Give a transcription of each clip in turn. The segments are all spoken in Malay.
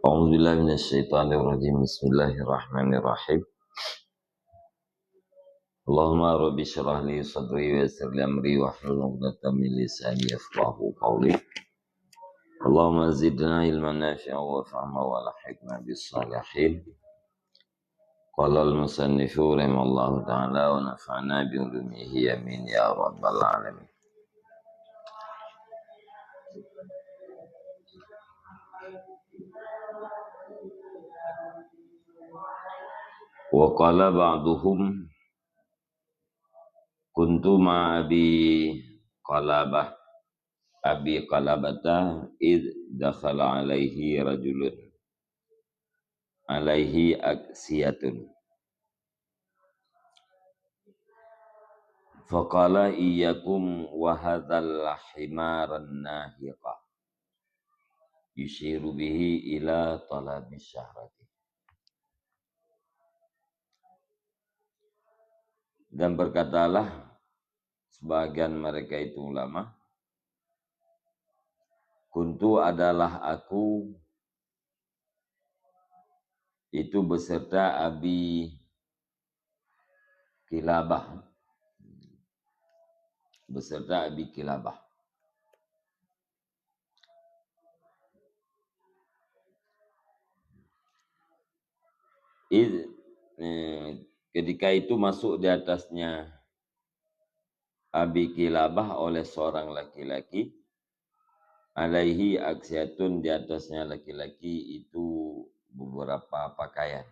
A'udzubillahi minasyaitonirrajim. Bismillahirrahmanirrahim. Allahumma rabbi shrah li sadri wa yassir li amri wahlul 'uqdatam min lisani yafqahu qawli. Allahumma zidna ilman nafi'an wa fahma wa alhiqna bis salihin. Qala al-musannifu rahimallahu ta'ala wa nafa'na bi ulumihi amin ya rabbal alamin. Wa qala ba'duhum kuntu ma'abi qalabah Abi Qalabata id dakhala alaihi rajulun alaihi aksiyatun faqala iyyakum wa hadzal himaran nahiqa yushiru bihi ila talabi syahrati. Dan berkatalah sebagian mereka itu ulama, kuntu adalah aku itu beserta Abi Kilabah, ketika itu masuk di atasnya Abi Kilabah oleh seorang laki-laki, alaihi aksiatun, di atasnya laki-laki itu beberapa pakaian.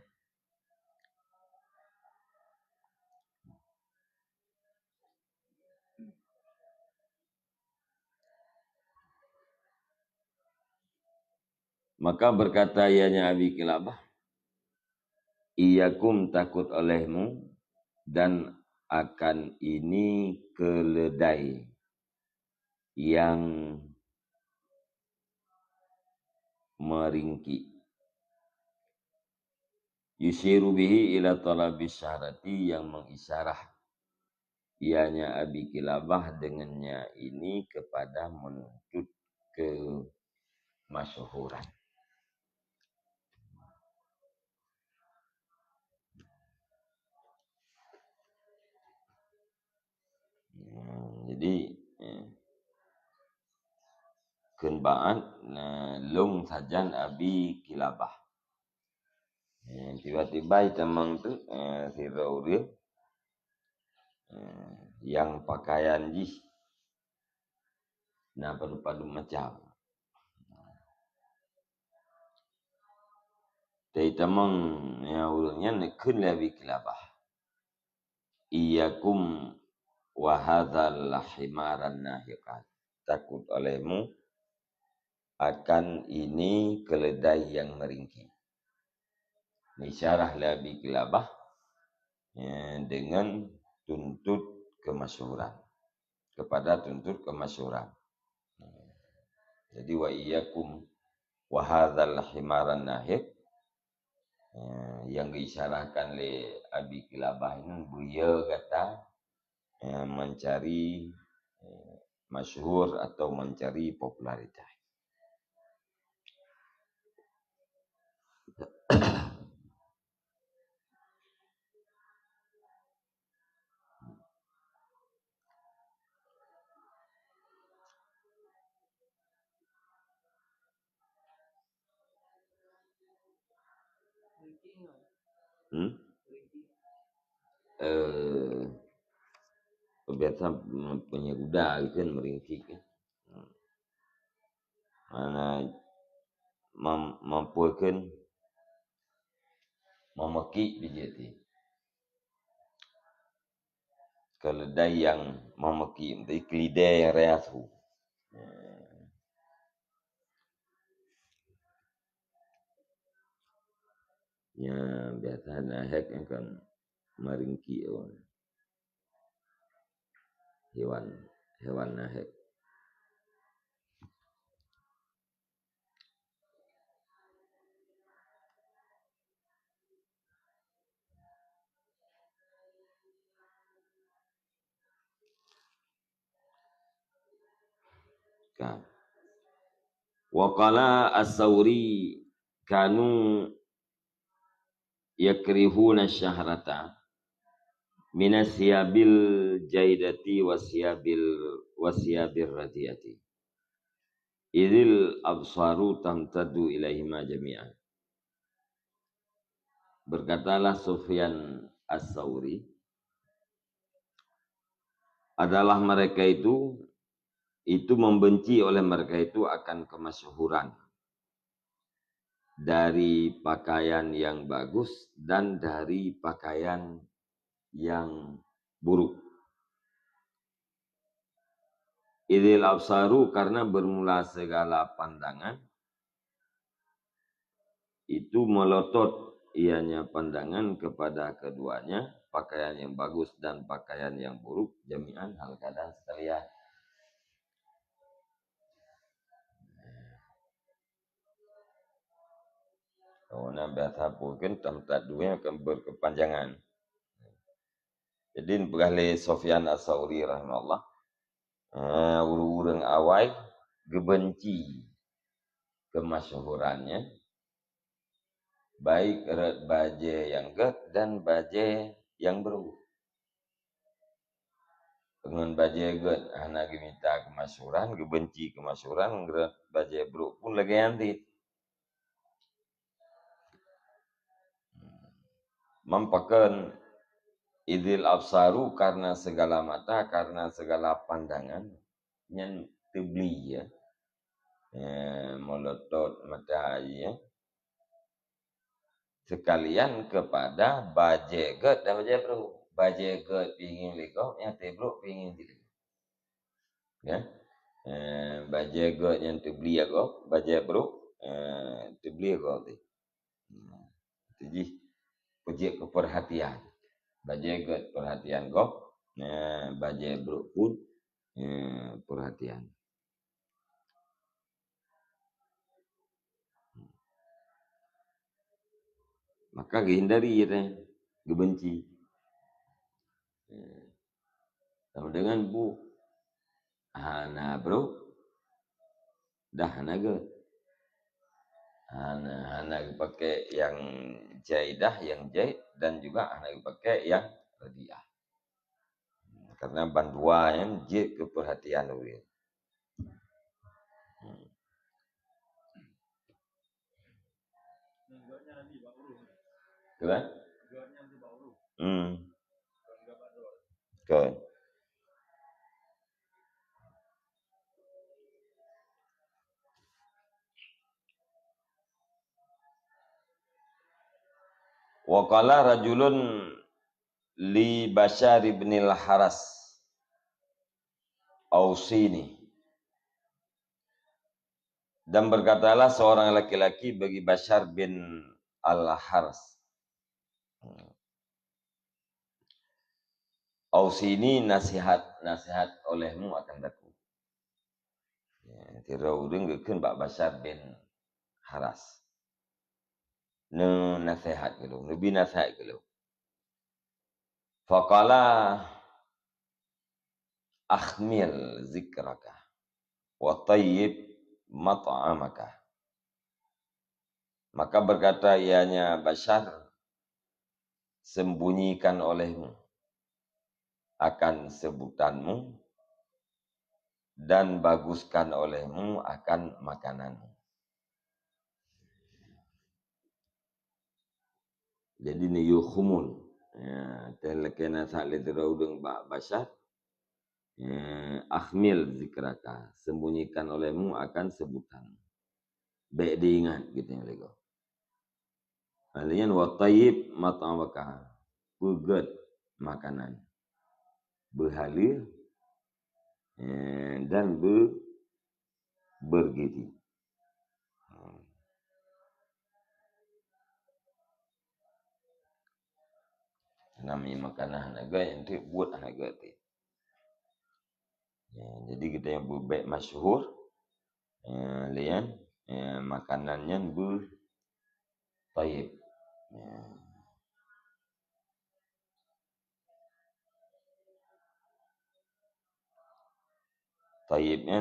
Maka berkata ianya Abi Kilabah, iyakum, takut olehmu, dan akan ini keledai yang meringki. Yushiru bihi ila talabis syahrati, yang mengisyarah ianya Abi Kilabah dengannya ini kepada menuntut kemasyhuran. Jadi kenbaan lung sajan Abi Kilabah. Tiba-tiba itamang tu si Rauri yang pakaian jih na padu-padu macam. Itamang yang ulangnya nekun Abi Kilabah. Iyakum wa hadzal himaran nahiqat. Takut olehmu akan ini keledai yang meringki. Isyarah Abi Kilabah dengan tuntut kemasyhuran, kepada tuntut kemasyhuran. Jadi wa iyyakum wa hadzal himaran nahiq, yang diisyarahkan oleh Abi Kilabah ini beliau kata mencari masyhur atau mencari popularitas. Biasa punya kuda kan meringkik kan. Mana mampukan memeki bijeti. Keledai yang memeki, menjadi keledai yang reasu. Ya biasa nahek kan meringki hewan nahek. Wa qala as-Sawri kanu yakrihuna syahrata minas siyabil jaidati wasiyabir radiyati idil absaru tamtadu ilaihima jami'an. Berkatalah Sufyan as-Sawri, adalah mereka itu membenci oleh mereka itu akan kemasyhuran dari pakaian yang bagus dan dari pakaian yang buruk. Idil absaru karena bermula segala pandangan itu melotot ianya pandangan kepada keduanya, pakaian yang bagus dan pakaian yang buruk, jami'an hal keadaan sekalian. Karena biasa mungkin tempat dua akan berkepanjangan. Jadi berkali Sufyan as-Sawri rahimahullah, urang awai gebenci kemasyhurannya, baik baje yang get dan baje yang buruk. Dengan baje get, anak minta kemasyhuran, gebenci kemasyhuran, baje buruk pun lagi nanti. Mampakan idil absaru karena segala mata, karena segala pandangan yang tebli ya, melotot mata ya, sekalian kepada bajeget dan baje bro. Bajeget pingin liko, yang tebro pingin tidak. Ya, bajeget yang tebli aku, baje bro, tebli aku tu. Jadi puji keperhatian. Bajeget perhatian kok, baje bro pun perhatian. Maka hindari ya, gebenci. Sama dengan bu, hana bro, dah hana get. Hana pakai yang jaidah, yang jaid, dan juga hana pakai yang radiah. Karena bandua yang jaid keperhatian itu. Kan? Kan. Wa qala rajulun li Bashar ibn al-Haras Ausini, dan berkatalah seorang laki-laki bagi Bashar bin al-Haras, Ausini nasihat olehmu akan daku. Tirau dengekeun Pak Bashar bin Haras. Nasihat gelo, lebih nasihat gelo. Faqala akhmil zikraka wa tayyib mat'amaka. Maka berkata ianya Bashar, sembunyikan olehmu akan sebutanmu dan baguskan olehmu akan makananmu. Jadi ni yukhumul. Telekena saat lederaudeng Bashar. Akhmil zikraka, sembunyikan olehmu akan sebutan. Baik diingat gitu yang lego. Alian wa tayyib mat'amaka, pegat makanan, berhalir dan bergizi. Namanya makanan naga yang buat naga tu. Jadi kita yang berbaik masyhur, lian makanannya tayyib. Tayyibnya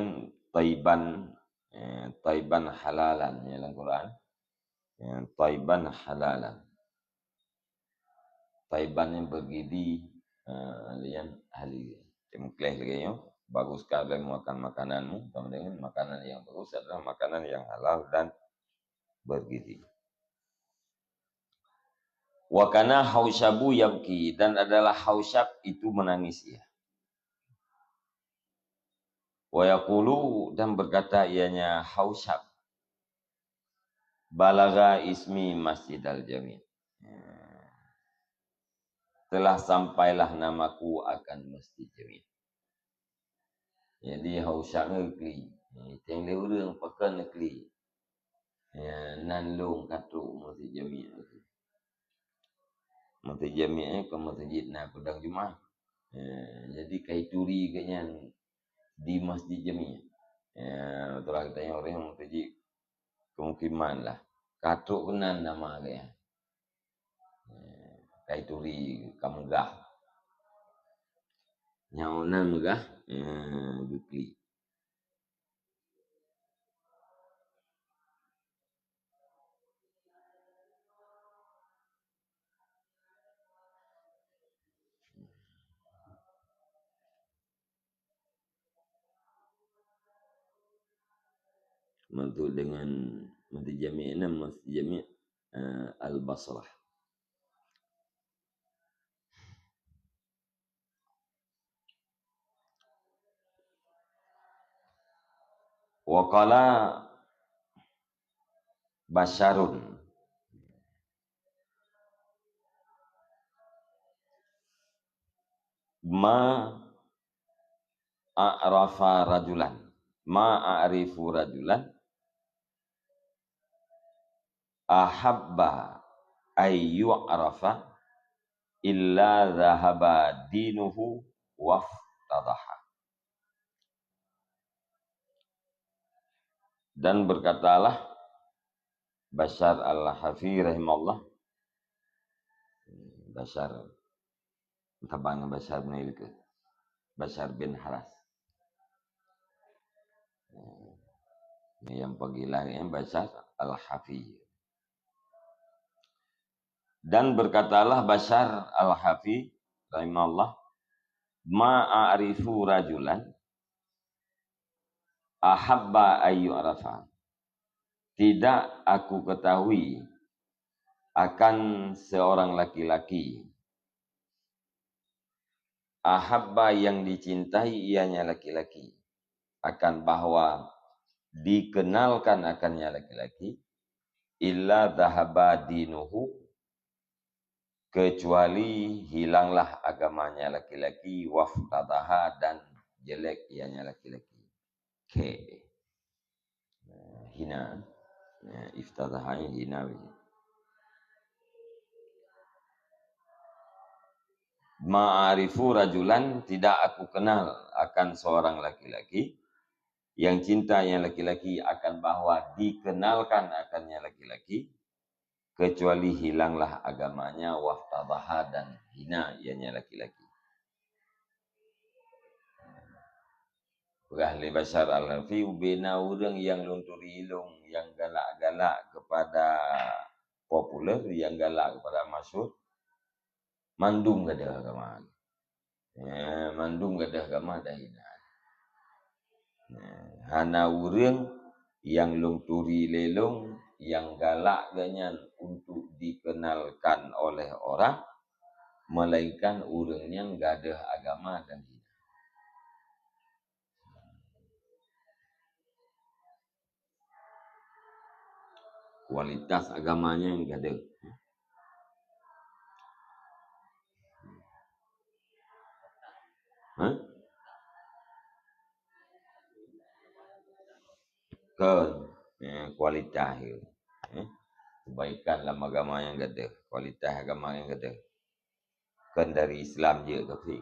taiban, taiban halalan ya dalam Quran. Taiban halalan. Taiban yang bergidi lian ahli mengkleh lagi yo. Bagus sekali makan makananmu, dengan makanan yang bagus adalah makanan yang halal dan bergizi. Wa kana Hausyabu yabki, dan adalah Hausyab itu menangis ya. Wa yaqulu, dan berkata ianya Hausyab, balagha ismi Masjidal Jami'. Telah sampailah namaku akan Masjid Jami'. Jadi Hausyab ngekli. Teng le urang pakan ngekli. Nan long katuk Masjid Jami'. Masjid Jami' ke masjid na pedang Jumaat. Jadi kaituri kenyan di Masjid Jami'. Betul lah kita orang yang masjid kemungkinan lah. Katuk kenan nama dia. Kaituri kamegah. Nyaunan megah bukli. Mantu dengan Masjid Jami' ini Masjid Jami' Al-Basrah. Wa qala Basyarun, ma a'rafa rajulan, ma a'rifu rajulan ahabba ayyu arafa illa dhahaba dinuhu waftadaha. Dan berkatalah Bashar al-Hafi rahimahullah, Bashar tabang Bashar bin Ilke, Bashar bin Haras. Ini yang panggilannya Bashar al-Hafi. Dan berkatalah Bashar al-Hafi rahimahullah, ma'arifu rajulan ahabba ayyu arafa. Tidak aku ketahui akan seorang laki-laki ahabba yang dicintai ianya laki-laki, akan bahwa dikenalkan akannya laki-laki, illa dhahaba dinuhu, kecuali hilanglah agamanya laki-laki, waftadaha, dan jelek ianya laki-laki. Hina, iftadaha hina. Ma'arifu rajulan, tidak aku kenal akan seorang laki-laki yang cintanya laki-laki akan bahwa dikenalkan akannya laki-laki, kecuali hilanglah agamanya, waftadaha, dan hina ianya laki-laki. Ahli Bashar al-Hafi ubena orang yang lunturi ilung, yang galak-galak kepada populer, yang galak kepada masyhur, mandung gadah agama. Mandung gadah agama dah hina. Hana urang yang lunturi lelong, yang galak ganyan untuk dikenalkan oleh orang, melainkan urangnya gadah agama dan hina. Kualitas agamanya yang gadah. Kualitas kebaikan dalam agama yang gadah, kualitas agama yang gadah. Kan dari Islam je ke.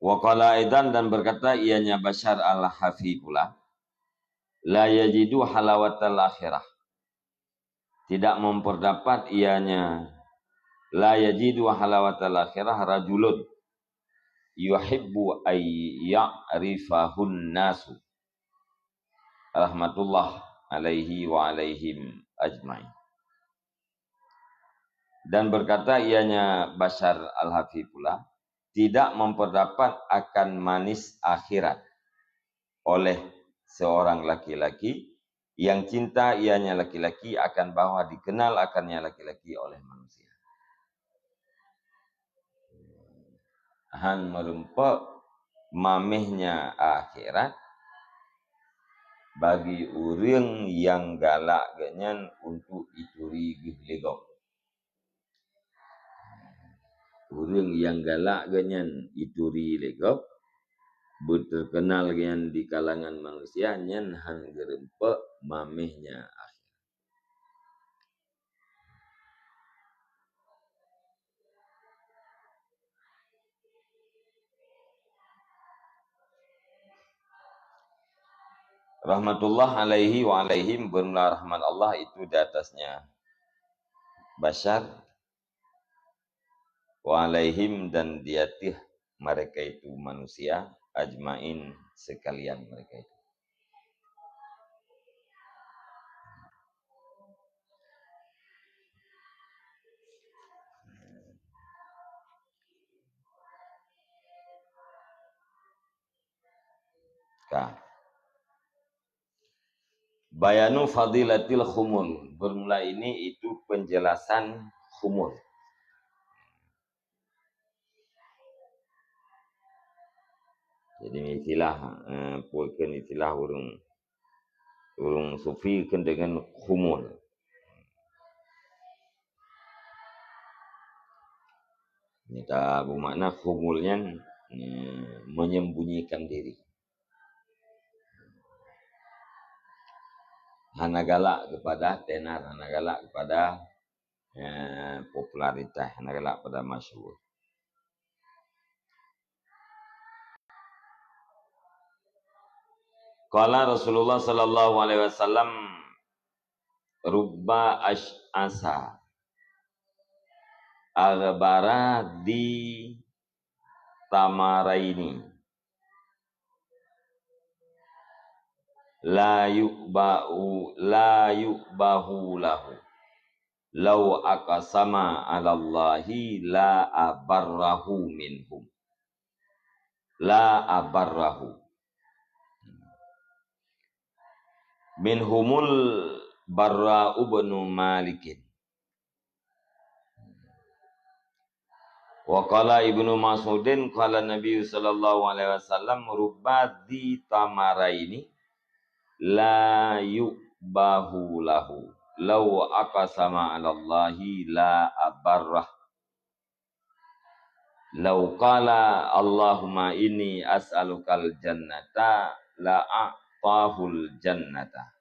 Wa qala aidan, dan berkata ianya Bashar al-Hafi pula, la yajidu halawatal akhirah, tidak memperdapat ianya la yajidu halawatal akhirah rajulun yuhibbu ay ya'rifahun nasu rahmatullah alaihi wa alaihim ajmain. Dan berkata ianya Bashar al-Hafi pula, tidak memperdapat akan manis akhirat oleh seorang laki-laki yang cinta ianya laki-laki akan bahwa dikenal akannya laki-laki oleh manusia. Han merempak mamehnya akhirat bagi orang yang galak genyan untuk ituri gihlegok. Orang yang galak genyan ituri legok, berterkenal genyan di kalangan manusia, nyan han gerempak mamehnya akhirat. Rahmatullah alaihi wa alaihim, bermula rahmat Allah itu di atasnya Bashar, wa alaihim dan diatih mereka itu manusia, ajmain sekalian mereka itu. Bayanu fadilatil khumul. Bermula ini itu penjelasan khumul. Jadi istilah pulkan istilah urung sufi kan dengan khumul. Ini tak bermakna khumulnya menyembunyikan diri. Hana galak kepada tenar, hana galak kepada popularitas, hana galak pada masyhur. Qala Rasulullah sallallahu alaihi wasallam, rubba ash'asa aghbara di tamaraini la yu'bahu lahu law aqsama 'ala Allahi la abarrahu minhum la abarrahu minhumul Barra ibnu Malikin. Wa qala Ibnu Mas'udin qala Nabi sallallahu alaihi wasallam, rubba di tamaraini la yu'bahu lahu law aqsama 'ala Allahi la abarrah. Law qala Allahumma inni as'alukal jannata la a'tahul jannata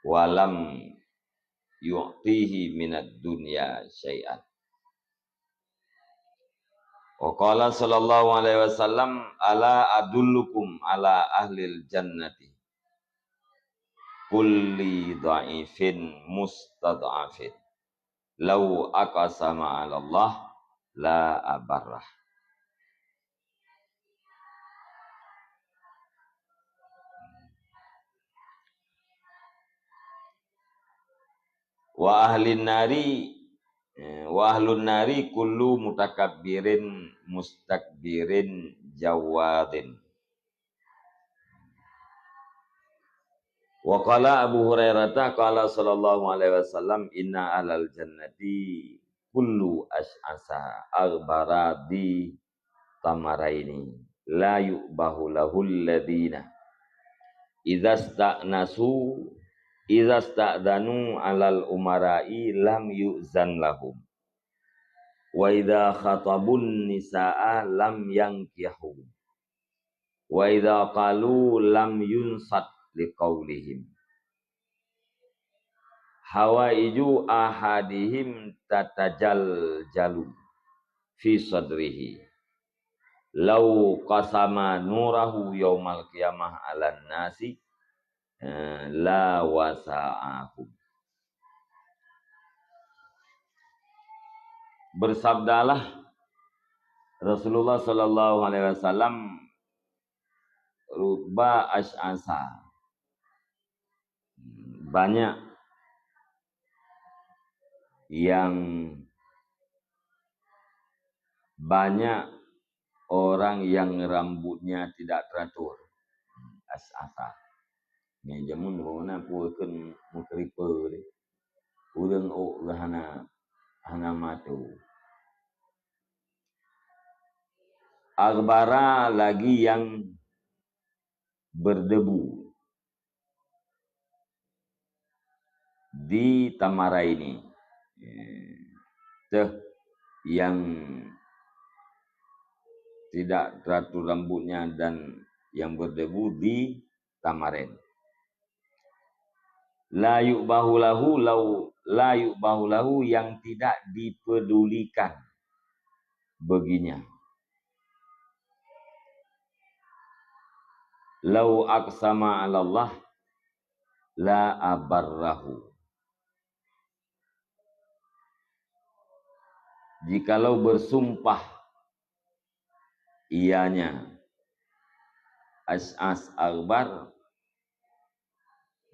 walam yu'tihi minad dunya syai'an. Wa qala sallallahu alaihi wasallam, ala adullukum ala ahlil jannati kulli dha'ifin mustad'afin law aqsama 'ala Allah la abarrah. Wa ahlun nari kullu mutakabbirin mustakbirin jawadin. Wa qala Abu Hurairah qala sallallahu alaihi wasallam, inna ahlal jannati kullu ash'asa aghbara di tamaraini la yu'bahu lahul ladina idza sta'danu alal umara'i lam yu'zan lahum wa idza khatabun nisaa lam yankihu wa idza qalu lam yunsat liqaulihim hawaiju ahadihim tatajaljalu fi sadrihi law qasama nurahu yaumal qiyamah 'alan nasi la wasa'ahum. Bersabdalah Rasulullah Sallallahu Alaihi Wasallam, rubba ash'asa, banyak yang banyak orang yang rambutnya tidak teratur. Ash'asa. Ni jamun mana puakeun mukripe ni. Urang ok hana matu. Agbara lagi yang berdebu di tamara ini. Teh yang tidak teratur rambutnya dan yang berdebu di tamaren. La yu'bahu lahu yang tidak dipedulikan baginya. Lau aqsama 'ala Allah la abarrahu. Jikalau bersumpah ianya Ash'as Akbar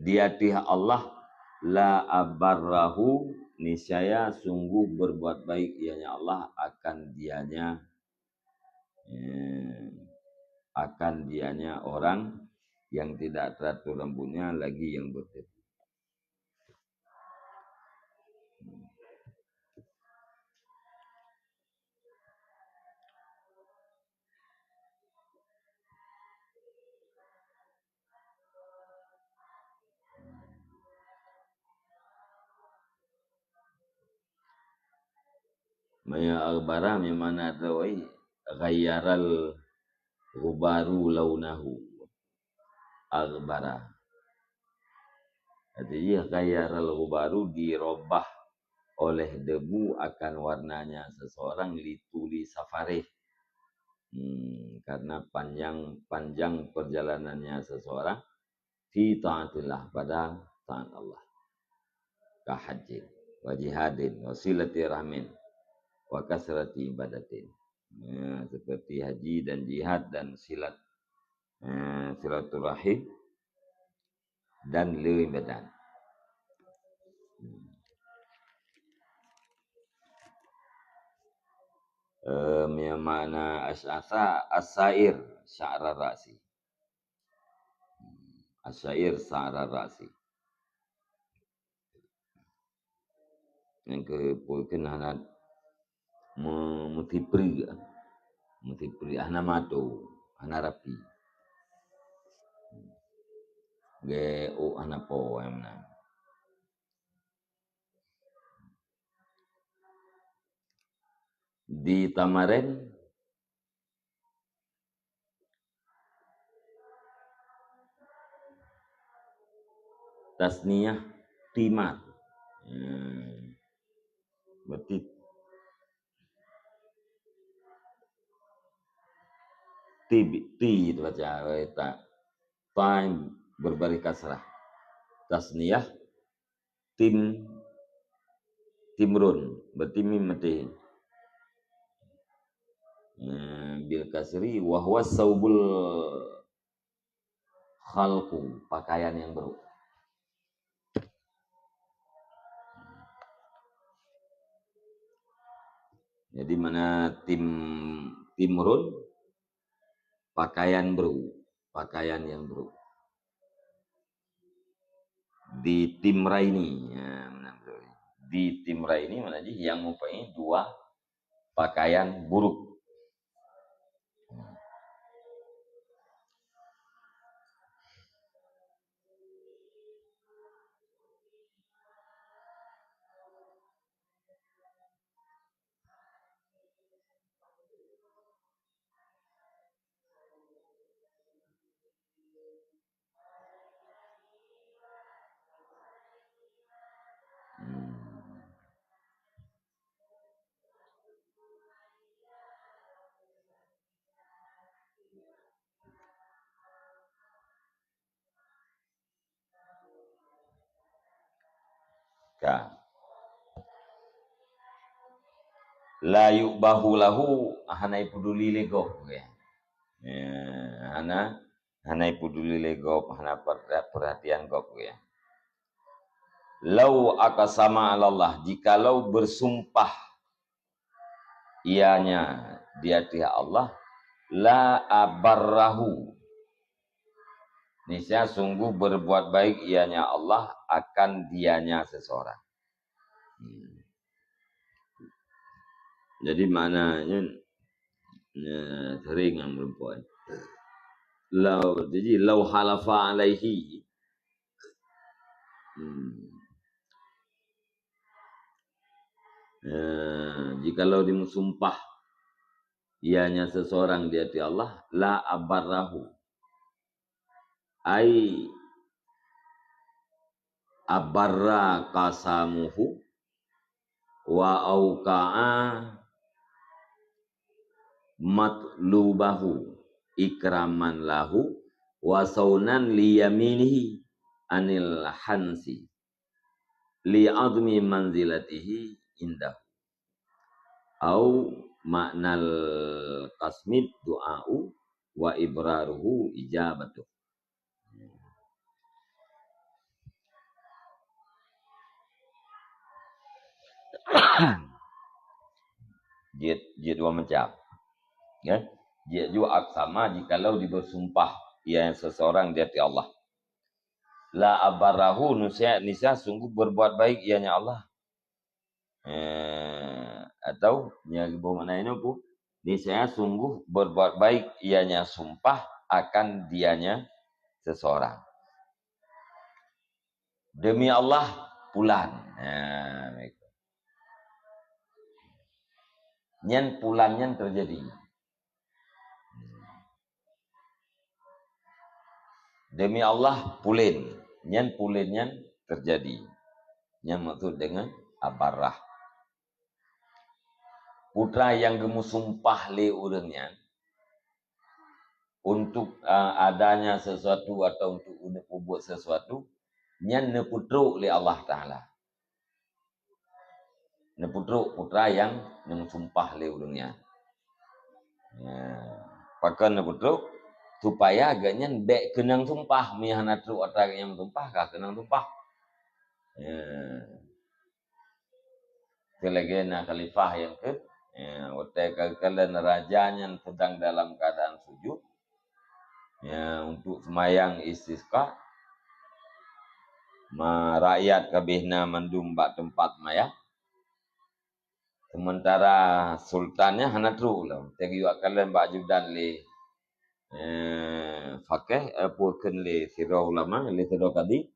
di hati Allah, la abarrahu, niscaya sungguh berbuat baik ianya Allah akan dianya orang yang tidak teratur rambutnya lagi yang berdebu. Maya agbara memana rawai ghayyaral ghubaru launahu. Agbara artinya ghayyaral ghubaru, dirubah oleh debu akan warnanya seseorang, lituli safarih, karena panjang perjalanannya seseorang, fi ta'atillah, pada taat Allah, ka hajjin wa jihadin wa silati rahmin wa kasrati ibadatin. Seperti haji dan jihad dan silaturahim dan ibadat. Yang mana as'asa as-sair sya'ra ra'si. As-sair sya'ra ra'si. Yang kepulkan hanat mutipri hana matu, hana rapi. Ge o hana po yang mana. Di tamaren tasniyah timar. Berarti ti itu baca time berbaris kasrah. Tasniyah timrun, berarti mim mati. Bil kasri wa huwa saubul khalqu, pakaian yang baru. Jadi mana timrun, pakaian baru, pakaian yang baru. Di timraini, di timraini mana aja yang mempunyai dua pakaian buruk. Ka la yubahu lahu hanai peduli legop ya. Hanai peduli legop, hana perhatian gop ya. Lau aqsama 'ala Allah, jikalau bersumpah ianya dia Allah, la abarrahu, niscaya sungguh berbuat baik ianya Allah akan dianya seseorang. Jadi maknanya sering yang perempuan. Jadi lau halafa alaihi. Jikalau dimusumpah ianya seseorang di hati Allah, la abarrahu, ai abarra qasamuhu wa auqa'a matlubahu ikraman lahu wa saunan liyaminihi anil hansi li admi manzilatihi indah au maknal qasmid du'a'u wa ibraruhu ijabatuh. Jid dua macam ya. Jid juga aksama jikalau dibersumpah ia seseorang di hati Allah, la abarahu, nisa sungguh berbuat baik ianya Allah, atau yang bermakna ini pun niscaya sungguh berbuat baik ianya sumpah akan dianya seseorang. Demi Allah pulan. Nyen pulannya terjadi. Demi Allah pulin. Nyen pulinnya terjadi. Yang maksud dengan abarah. Putra yang gemu sumpah le urangnya untuk adanya sesuatu atau untuk buat sesuatu, nyen neputruk le Allah Ta'ala. Neputruk putra yang sumpah le urangnya. Pakai neputruk supaya agaknya dek kenang sumpah mihana truk atau yang sumpah kah kenang sumpah. Kelegena khalifah yang ke kalian rajanya sedang dalam keadaan sujud untuk semayang istisqa, rakyat kabihna mendumbak tempat maya, sementara sultannya hana tru lah tegi kalian bajudan le fakih puken le sirah ulama le sirah kadi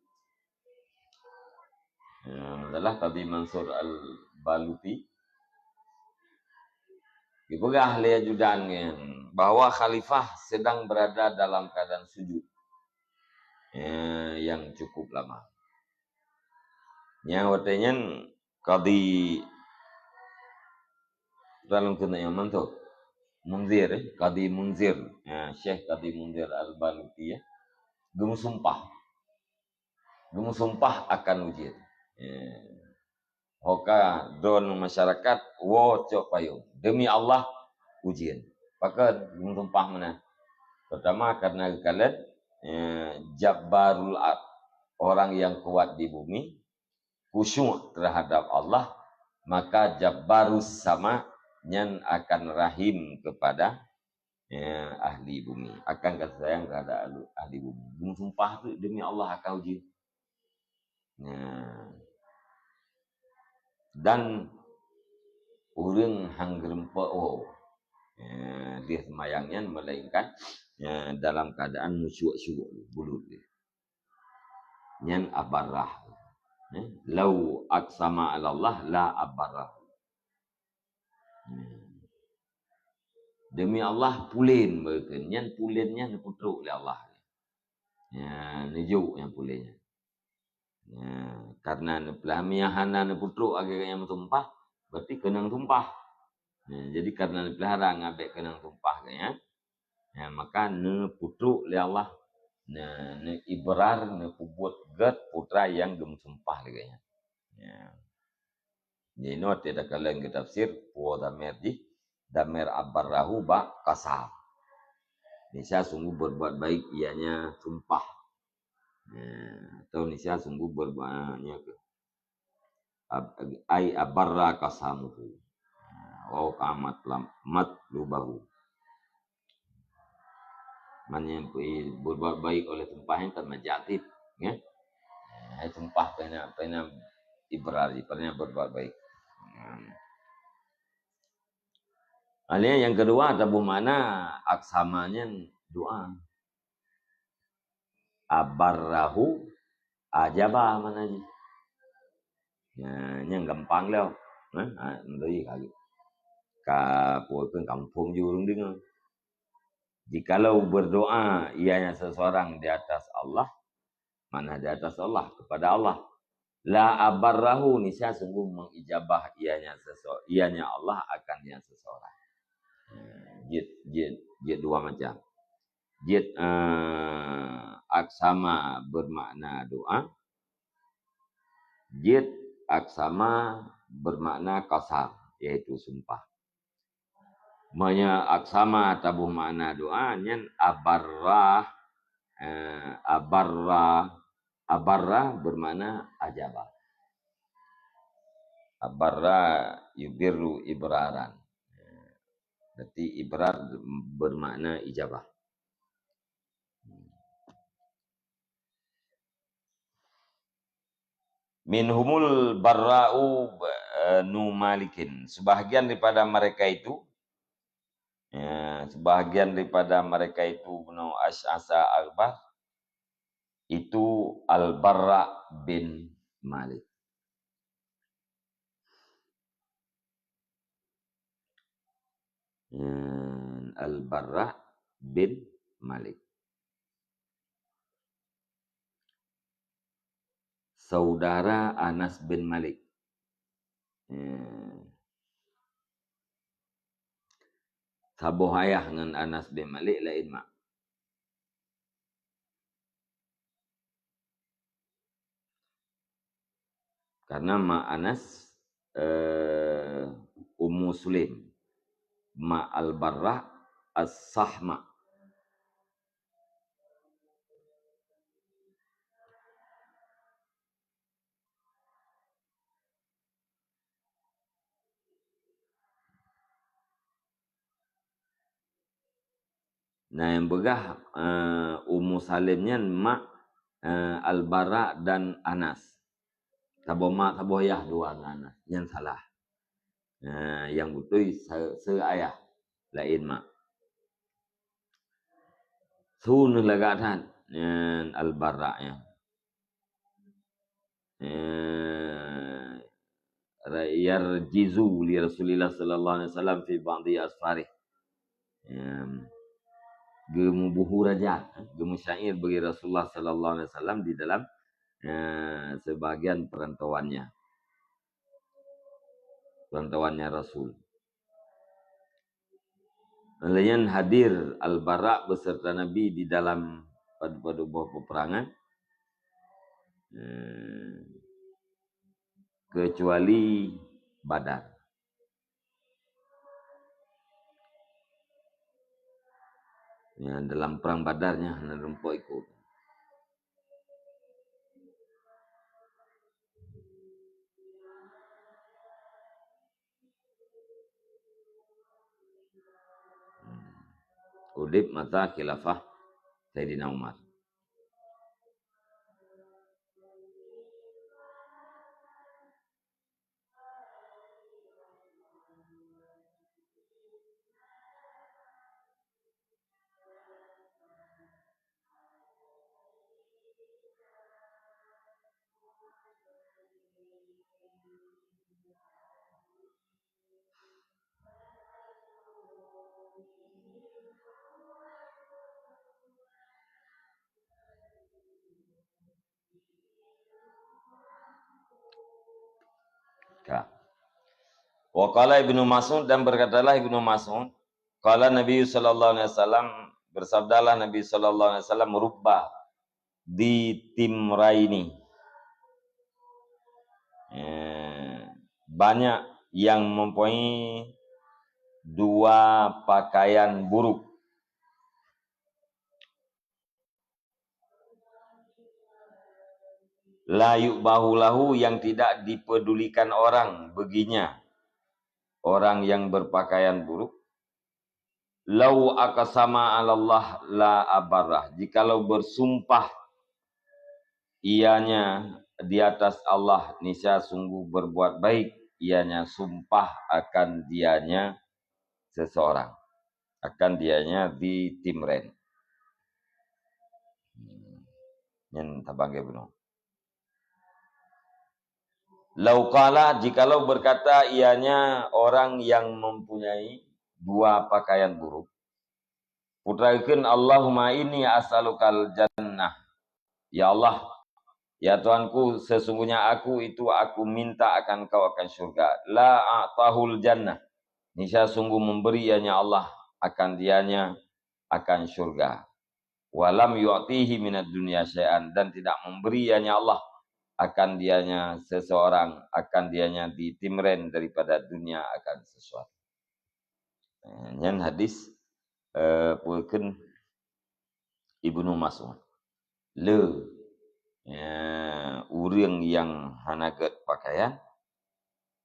adalah Qadi Mansur Al-Baluti. Dipegah le ajudan bahwa khalifah sedang berada dalam keadaan sujud yang cukup lama. Yang artinya Qadi dalam kena yang mantuk Munzir, Qadi Munzir, Syekh Qadi Munzir Al-Baluti ya, gemu sumpah akan ujian. Hoka don masyarakat wo cok payung demi Allah ujian. Maka gemu sumpah mana? Pertama karena kalian Jabbarul Ard, orang yang kuat di bumi, khusyuk terhadap Allah, maka Jabbarus Sama nyan akan rahim kepada ahli bumi, akan kasih sayang kepada ahli bumi. Gemu sumpah tu demi Allah akan uji. Dan urang hanggerempa dia semayangnya melainkan dalam keadaan musyuk-syuk bulut dia. Nyan abarrah. Lau aqsama 'ala Allah la abarrah. Demi Allah pulin mereka. Nyan pulinnya neputruk oleh Allah. Nejuk yang pulinnya. Karena nepelami yang hana neputruk agak yang tumpah, berarti kenang tumpah. Jadi karena nepelihara ngabek kenang tumpah kayaknya, maka neputruk oleh Allah. Ne ibrar ne pubut gat putra yang gem sumpah kayaknya. Nino tidak kalian ke tafsir puwa damir di damir abarrahu ba kasam. Nisya sungguh berbuat baik ianya sumpah. Atau nisya sungguh berbuatnya ke ay abarra kasamuhu. Wa qamat mat lubahu. Man yang berbuat baik oleh sumpahnya termajatif, ya. Sumpah pena ibrari, pernah berbuat baik. Yang kedua tabuh mana aksamanya doa. Abarrahu ajaba mana aja. Yang gampang leo. Dari kali. Puan kampung jurung dengar. Jikalau berdoa ianya seseorang di atas Allah, mana di atas Allah kepada Allah. La abarrahu nisya sungguh mengijabah ianya Allah akan yang seseorang. Jid dua macam. Jid aksama bermakna doa. Jid aksama bermakna kasar, yaitu sumpah. Manya aksama tabuh makna doa nyen abarra bermakna ajabah. Abarra yubirru ibraran. Berarti ibrar bermakna ijabah. Minhumul barra'u nu malikin. Sebahagian daripada mereka itu nu Asy'asa Akbar itu Al-Barra bin Malik. Al-Barra bin Malik. Saudara Anas bin Malik. Sabuh ayah dengan Anas bin Malik lain mak. Karena mak Anas Ummu Sulaim. Ma Al-Barra As-Sahma. Nah yang begah Ummu Salimnya mak Al-Barra dan Anas. Tabuh mak tabuh ayah dua Anas. Yang salah. Yang betul seayah lain mak. Sun lagatan Al-Barra nya. Yarjizu li Rasulillah sallallahu alaihi wasallam fi ba'di asfarih. Gemu buhu raja, gemu syair bagi Rasulullah sallallahu alaihi wasallam di dalam sebagian perantauannya Rasul. Lain hadir Al-Bara beserta Nabi di dalam pada buah peperangan kecuali Badar. Dalam perang Badarnya nerempok ikut. Udib mata khilafah Sayyidina Umar. Wa qala Ibnu Mas'ud dan berkatalah Ibnu Mas'ud, qala Nabi sallallahu alaihi wasallam, bersabdalah Nabi sallallahu alaihi wasallam, rubba di timraini. banyak yang mempunyai dua pakaian buruk. La yu'bahu lahu, yang tidak dipedulikan orang baginya. Orang yang berpakaian buruk. Lau aqsama 'ala Allah la abarrah. Jikalau bersumpah ianya di atas Allah, niscaya sungguh berbuat baik ianya sumpah akan dianya seseorang, akan dianya ditimren. Yang tabangge benar. Lau qala, jikalau berkata ianya orang yang mempunyai dua pakaian buruk, putrakeun Allahumma inni as'alukal jannah. Ya Allah, ya Tuhanku, sesungguhnya aku minta akan kau akan syurga. La a'tahul jannah. Niscaya sungguh memberi ianya Allah akan dianya akan syurga. Walam yu'tihi minad dunya syai'an, dan tidak memberi ianya Allah akan dianya seseorang, akan dianya ditimren daripada dunia akan sesuatu. Yang hadis pulken Ibnu Mas'ud. Le urang yang hanaget pakaian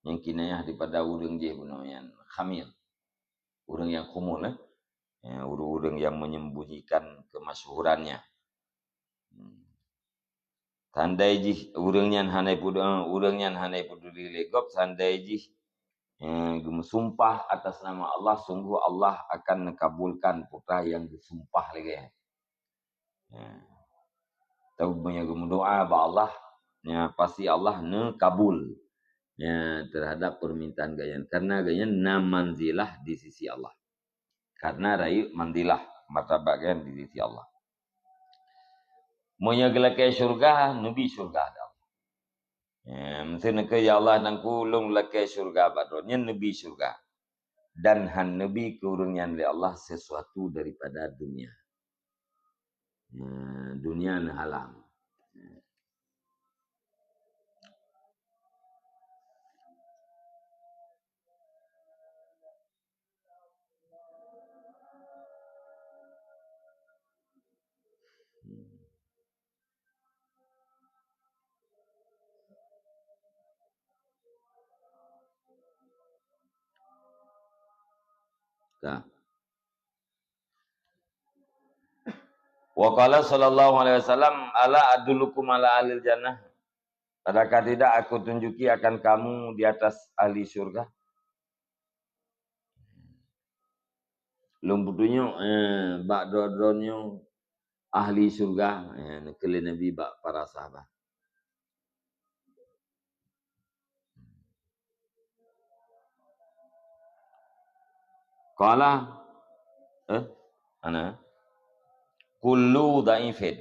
yang kinayah daripada urang je yang khamil, urang yang kumul, urang yang menyembunyikan kemasyhurannya. Tandai jih urang yang hanai peduli legop, tandai jih sumpah atas nama Allah, sungguh Allah akan mengabulkan putra yang disumpah lagi. Tahu banyak doa ba Allah, pasti Allah kabul terhadap permintaan gayan, karena gayan namanzilah di sisi Allah, karena rayu mandilah martabat gayan di sisi Allah. Monya gelakai syurga, nabi syurga ada. Mesti nak ya Allah nangku long lakai syurga badronya nabi syurga. Dan han nabi keurungan oleh Allah sesuatu daripada dunia. Dunia halang. Wa qala sallallahu alaihi wasallam, ala adullukum ala alil jannah. Adakah tidak aku tunjuki akan kamu di atas ahli syurga? Lumputunya bak dodonyo ahli syurga, nekele Nabi bak para sahabat. Qala ana kullu dhaifin.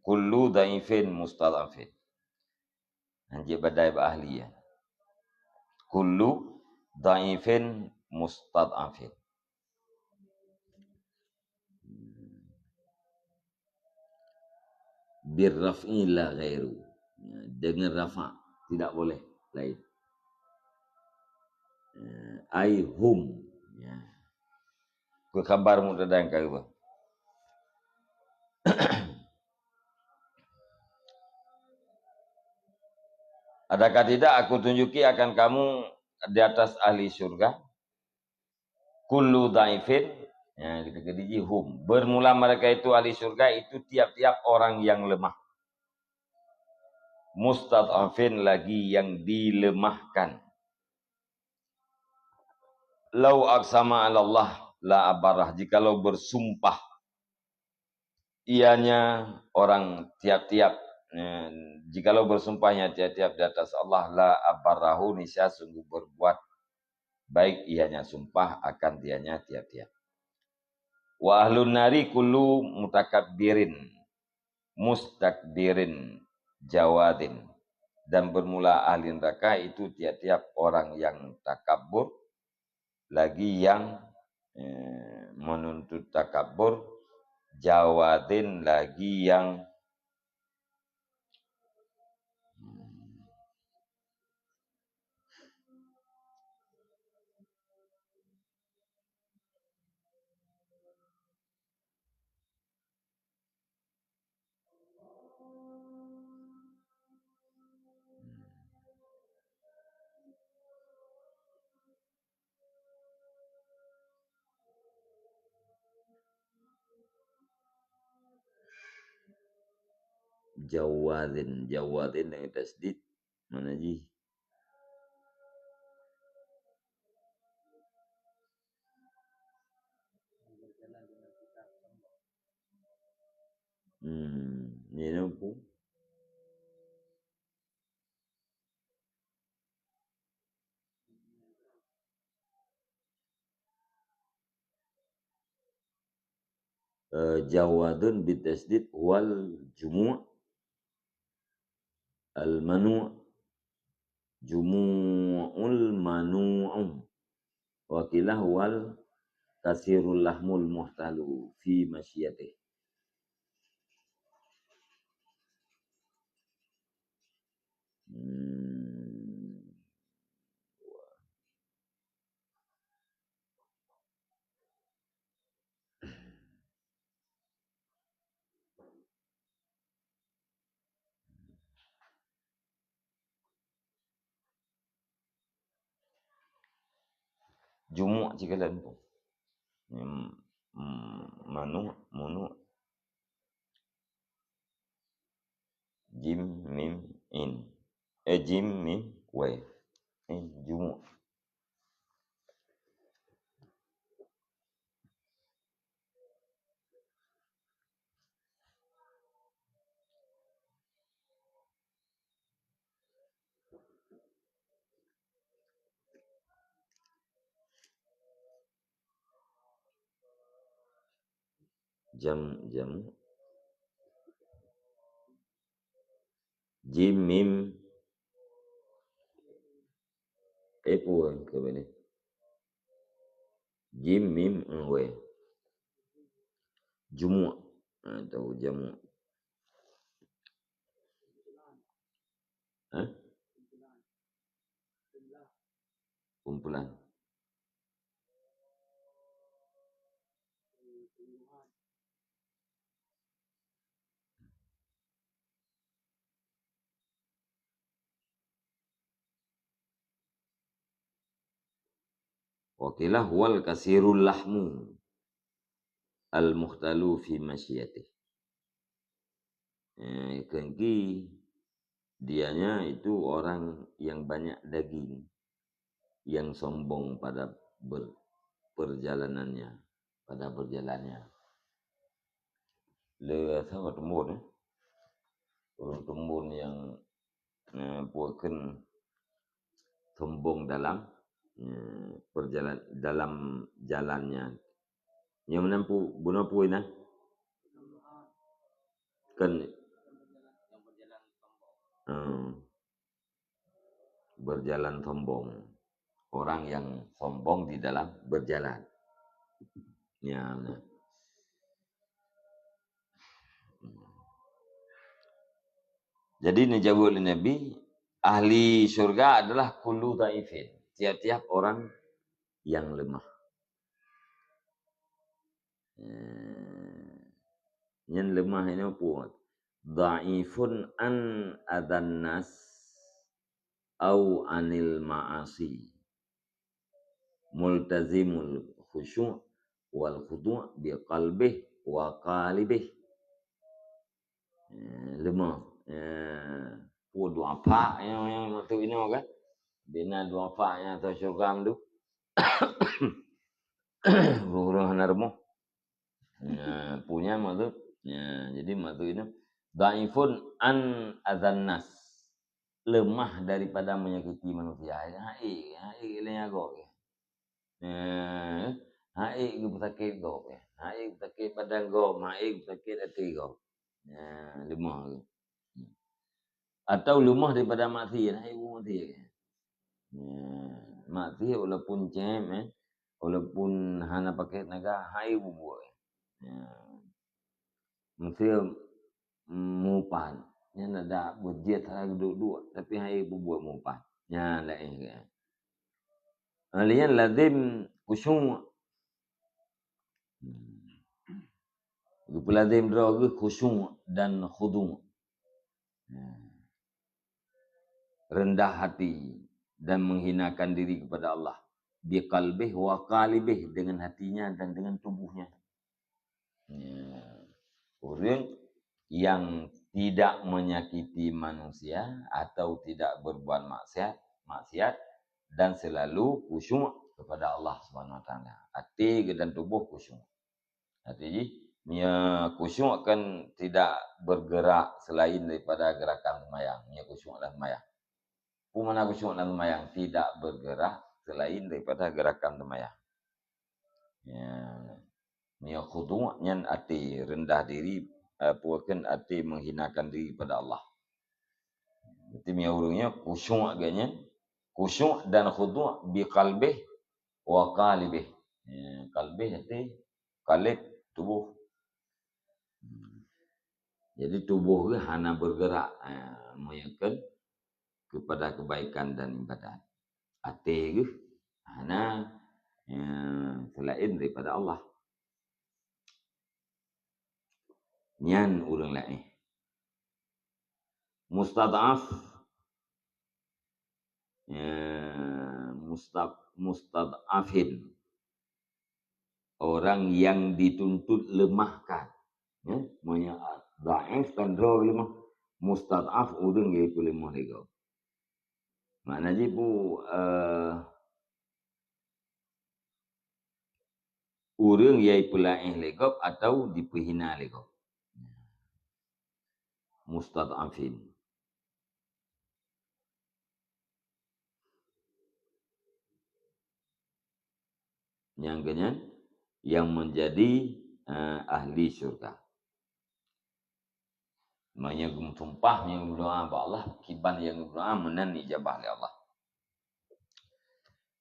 Kullu dhaifin mustadhafin. Anjir badai ba ahli ya. Kullu dhaifin mustadhafin. Birraf'i la ghairu. Dengan rafa, tidak boleh lain. Ai hum. Ku kabar mu dadang kau. Adakah tidak aku tunjuki akan kamu di atas ahli syurga? Kullu dhaifin, kita kediji hum. Bermula mereka itu ahli syurga itu tiap-tiap orang yang lemah. Mustad'afin, lagi yang dilemahkan. Lau aqsama 'ala Allah la abarrah, jikalau bersumpah ianya orang tiap-tiap, jikalau bersumpahnya tiap-tiap di atas Allah, la abarrahu, niscaya sungguh berbuat baik ianya sumpah akan dianya tiap-tiap. Wa ahlun nari kullu mutakabbirin mustakbirin jawadin, dan bermula ahli neraka itu tiap-tiap orang yang takabur, lagi yang menuntut takabur, jawadin, lagi yang Jawadin. Jawadin dengan tasdid mana ji? Ni nampu. Jawadun bitasdid wal jumu' al manu' jumu'ul manu'um wakilah wal kasirul lahmul muhtalu fi masyiyatih. Jumu' cikalan tu. Manu jim mim in. Jim mim we. Jumu'. Jam jim mim pun ke mana? Jim mim we. Jumu' atau jamu'. Kumpulan. Wakilah wal kasirul lahmu al muhtalu fi masyiyatih. Kengki dianya itu orang yang banyak daging, yang sombong pada perjalanannya, pada berjalannya. Le sama tembun orang tembun yang puakan sombong dalam perjalanan dalam jalannya. Yang menempuh bunuh puina kan berjalan sombong. Orang yang sombong di dalam berjalan. Ya, benar. Jadi dijawab oleh Nabi, ahli syurga adalah kullu dhaifin. Tiap-tiap orang yang lemah. Yang lemah ini apa? Dhaifun an adhan nas au anil ma'asi. Multazimul khusyu' wal khudu' bi qalbih wa qalibih. Lemah. Dua pak yang waktu ini kan? Bina dua pak yang atau syurga tu. Burung hanarmu. Punya maksud. Jadi maksud ini. Dhaifun an adhan nas. Lemah daripada menyakiti manusia. Hai ilahnya kau. Hai sakit kau. Hai sakit badan kau. Hai sakit hati kau. Lemah. Atau lemah daripada maksiat. Hai maksiat. Maksiat walaupun cem, walaupun hana pakai tenaga, hai bubuh. Mesti mupan. Yang ada berjet harga dua, tapi hai bubuh mupan. Ya lain ke. Alian lazim khusyuk. Lazim droga khusyuk dan khudu'. Rendah hati dan menghinakan diri kepada Allah. Biqalbih wa qalibih, dengan hatinya dan dengan tubuhnya. Orang yang tidak menyakiti manusia atau tidak berbuat maksiat dan selalu khusyuk kepada Allah Subhanahu wa taala. Hati dan tubuh khusyuk. Artinya nya khusyuk kan tidak bergerak selain daripada gerakan sembahyang. Nya khusyuk dalam sembahyang. Pemana khusyuk dalam sembahyang tidak bergerak selain daripada gerakan sembahyang. Ya. Nya khudu' nyan arti rendah diri, puakan arti menghinakan diri pada Allah. Berarti nya urungnya khusyuk agaknya. Khusyuk dan khudu' bi qalbih wa qalibih. Ya, qalbih arti qalib tubuh. Jadi tubuh ke hana bergerak menyakan kepada kebaikan dan ibadat. Hati ke hana selain daripada Allah. Nyan urang lain. Mustad'af mustad'afin, orang yang dituntut lemahkan. Ya, monya dhaif kan draw lemah. Mustad'af urang iaitu lemah lego. Maknanya bu urang iaitu lain lego atau dipehina lego. Mustad'afin. Yang kenyan yang menjadi ahli syurga. Maknanya sumpah yang berdoa kepada Allah, kiban yang berdoa menan ijabah oleh Allah.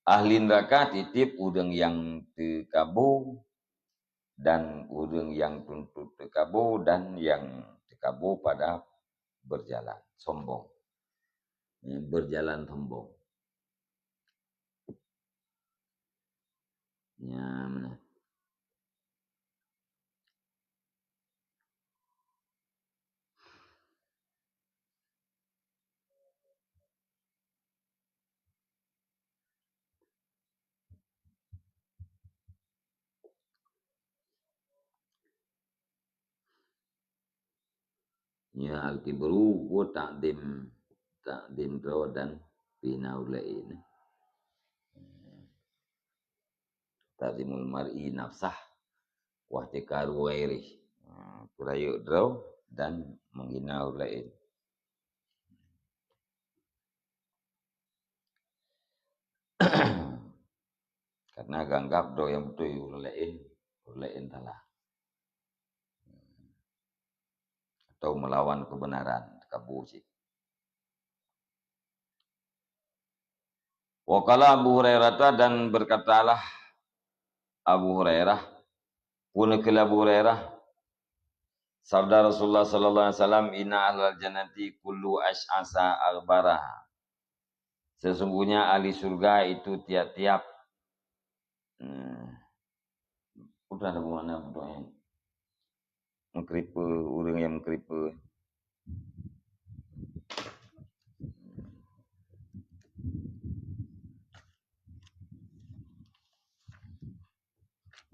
Ahli neraka titip udang yang terkabur dan udang yang tuntut terkabur dan yang terkabur pada berjalan sombong. Berjalan sombong. Ya, mana? Ya, al-kibru wa ta'dim draw dan bina ulain. Ta'dimul mar'i nafsah wa tikaru wairih. Kurayu draw dan menghina ulain. Karena ganggap do yang betul ulain talah. Atau melawan kebenaran, kabur sih. Waqala Abu Hurairah dan berkatalah Abu Hurairah, punakil Abu Hurairah, sabda Rasulullah sallallahu alaihi wasallam, inna ahlal jannati kullu ash'asa aghbaraha. Sesungguhnya ahli surga itu tiap-tiap udah ada mana yang mengkripe, orang yang mengkripe.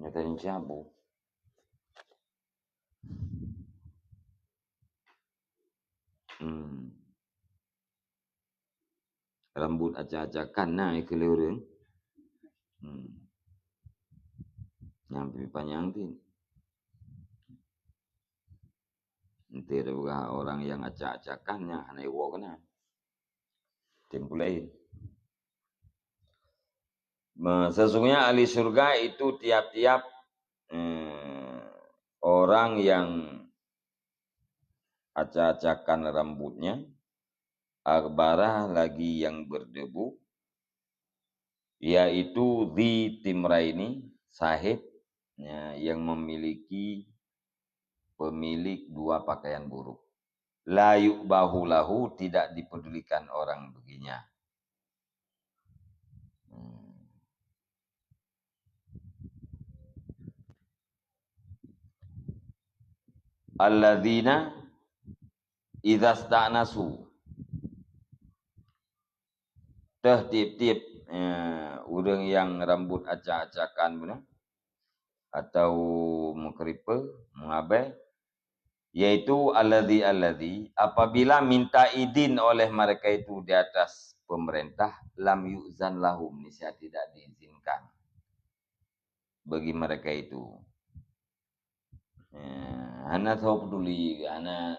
Nyatain cabu. Rambut acak-acakan naik ke orang. Nyampe panjang tin. Nanti ada orang yang acak-acakannya hanai wokna. Timpulain. Sesungguhnya ahli surga itu tiap-tiap orang yang acak-acakan rambutnya, aghbarah lagi yang berdebu, yaitu di timraini, sahibnya yang memiliki pemilik dua pakaian buruk. La yu'bahu lahu, tidak dipedulikan orang baginya. Alladzina idza sta'nasu, tip-tip orang yang rambut acak-acakan benar atau mengkeripe, mengabai, yaitu alladzi apabila minta izin oleh mereka itu di atas pemerintah, lam yu'zan lahum, niscaya tidak diizinkan bagi mereka itu. Ana tahu peduli, ana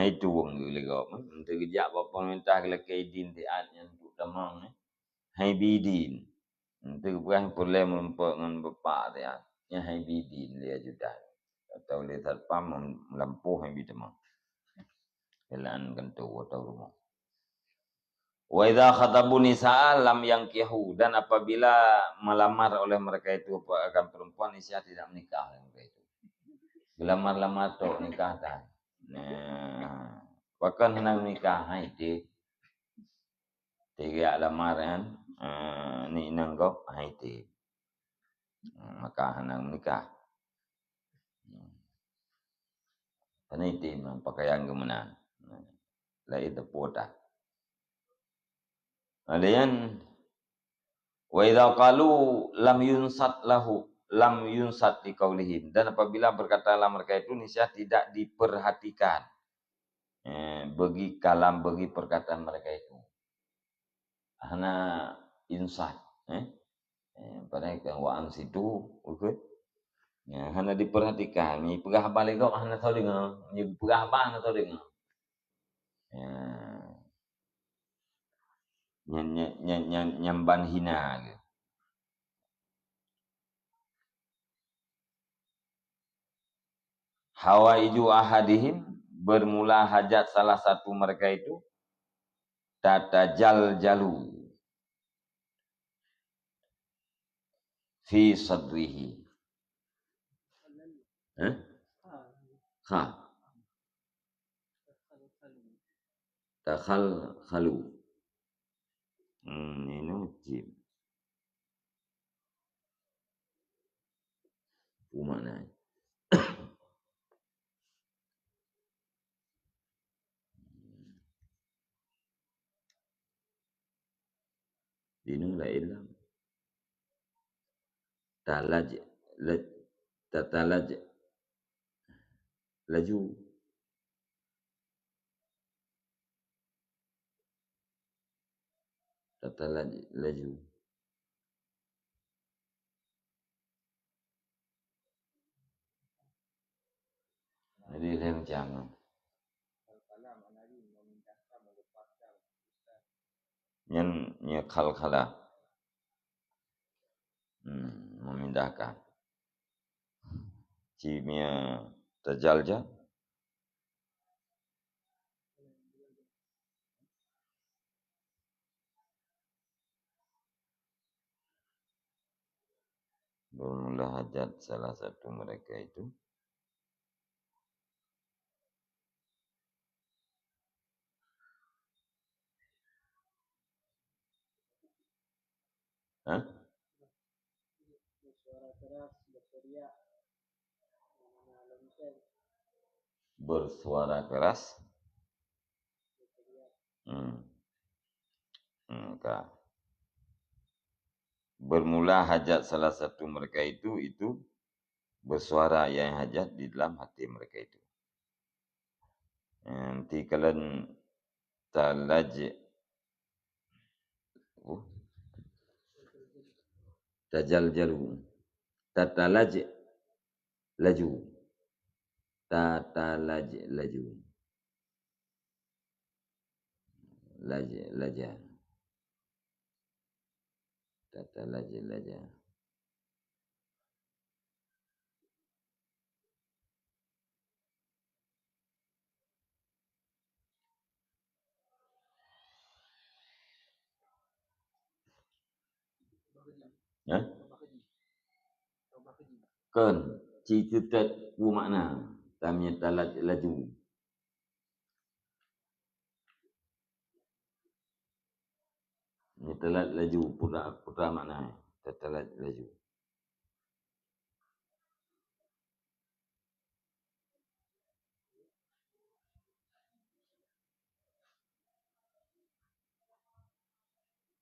itu wong dulu kau. Untuk kejap apa pemerintah kalau izin di yang untuk tamang, hai bidin. Untuk bukan boleh melumpuk dengan bapak dia, yang hai bidin dia juga. Atau lihat pam melampuh hai bidin mah. Jalan kentu atau rumah. Wa idza khatabu nisaa lam yankihu, dan apabila melamar oleh mereka itu akan perempuan, niscaya tidak menikah dengan mereka itu. Gelamar-lamar tu nikah dah. Nah, bahkan hendak nikah itu tiga lamaran ni nanggok itu. Maka hendak menikah. Karena itu pakaian kemana. Lah itu poda. Kemudian wa idza qalu lam yunsat lahu lam yunsat liqaulihim, dan apabila berkatalah mereka itu niscaya tidak diperhatikan bagi perkataan mereka itu. Hana insat pada kan waan situ okey. Ya, hana diperhatikan ni pegah balik kau hana tahu dengar ni pegah apa hana tahu dengar. Nyamban hina gitu. Hawaiju ahadihim, bermula hajat salah satu mereka itu tatajal jalu fi sadrihi. Ha. Takhal khalu. Ini wajib. Mana? Ini la ilam. Talaj tatalaj laju. Tatalaj laju. Jadi saya macam nya khal-khala memindahkan cimia tajalja bermula hajat salah satu mereka itu bersuara keras bermula hajat salah satu mereka itu bersuara yang hajat di dalam hati mereka itu. Nanti kalian talaj tajaljalu tatalaj laju tatalaj laju laja tatalaj laja. Ya? Kan citutat ku makna tamnya talaj laju. Ni talat laju putra makna talat laju.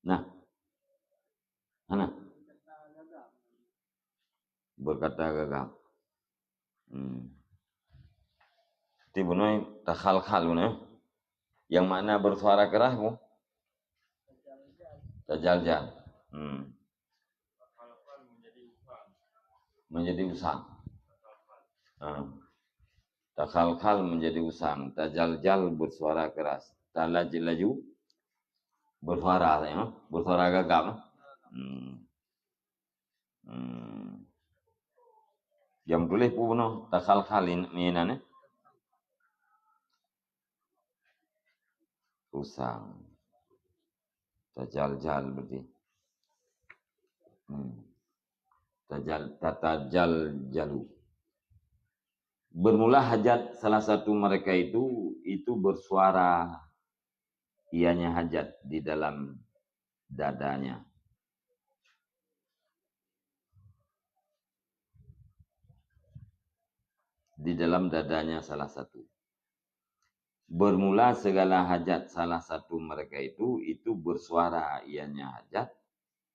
Nah, mana? Berkata gagap. Tibunoi takhal-khal bunoi. Yang mana bersuara keras bu? Tajal-jal. Menjadi usang. Takhal-khal menjadi usang. Tajal-jal bersuara keras. Talaj-laju bersuara, ya? Bersuara gagap. Jam tulis pun no takhal-khal ini usang. Tajal-jal berarti. Tatajal jalu. Bermula hajat salah satu mereka itu bersuara ianya hajat di dalam dadanya. Di dalam dadanya salah satu. Bermula segala hajat salah satu mereka itu bersuara ianya hajat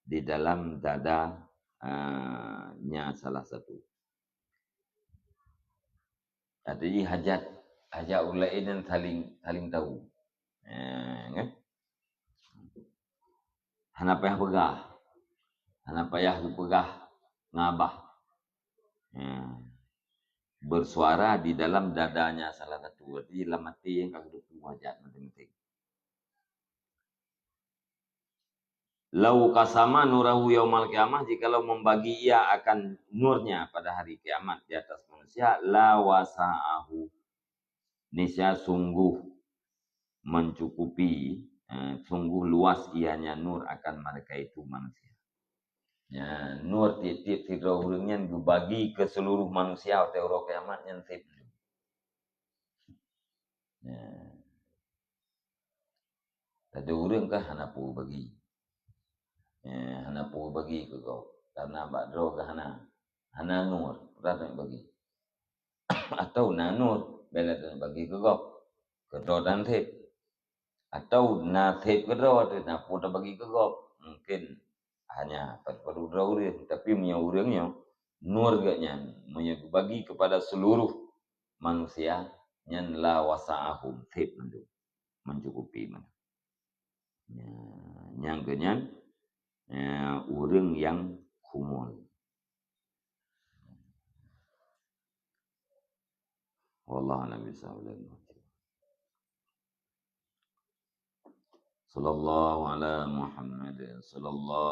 di dalam dadanya salah satu. Artinya hajat ulai dan saling tahu. Kan? Hana payah pegah. Hana payah pegah ngabah. Bersuara di dalam dadanya salah satu. Jadi dalam hati yang kagak tu hajat penting. Lau kasama nurahu yaumal kiamah, jikalau membagi ia akan nurnya pada hari kiamat di atas manusia, la wasa'ahu, niscaya sungguh mencukupi, sungguh luas ianya nur akan mereka itu manusia. Ya, nur tiap urangnya dibagi ke seluruh manusia atau orang kiamat yang tip. Ya. Ada orang kah hana pu bagi. Ya, hana pu bagi ke kau. Karena bakdro kah hana nur, rata bagi. Atau nanur bela bagi ke kau. Kedua dan tip. Atau na tip kedua tu na pu bagi ke kau. Mungkin hanya perlu urang, tapi punya urangnya nur gaknya bagi kepada seluruh manusia yang la wasa'ahum tip mencukupi mana. Yang kenyan urang yang kumul. Wallahu a'lam bishawab. Sallallahu ala Muhammad sallallahu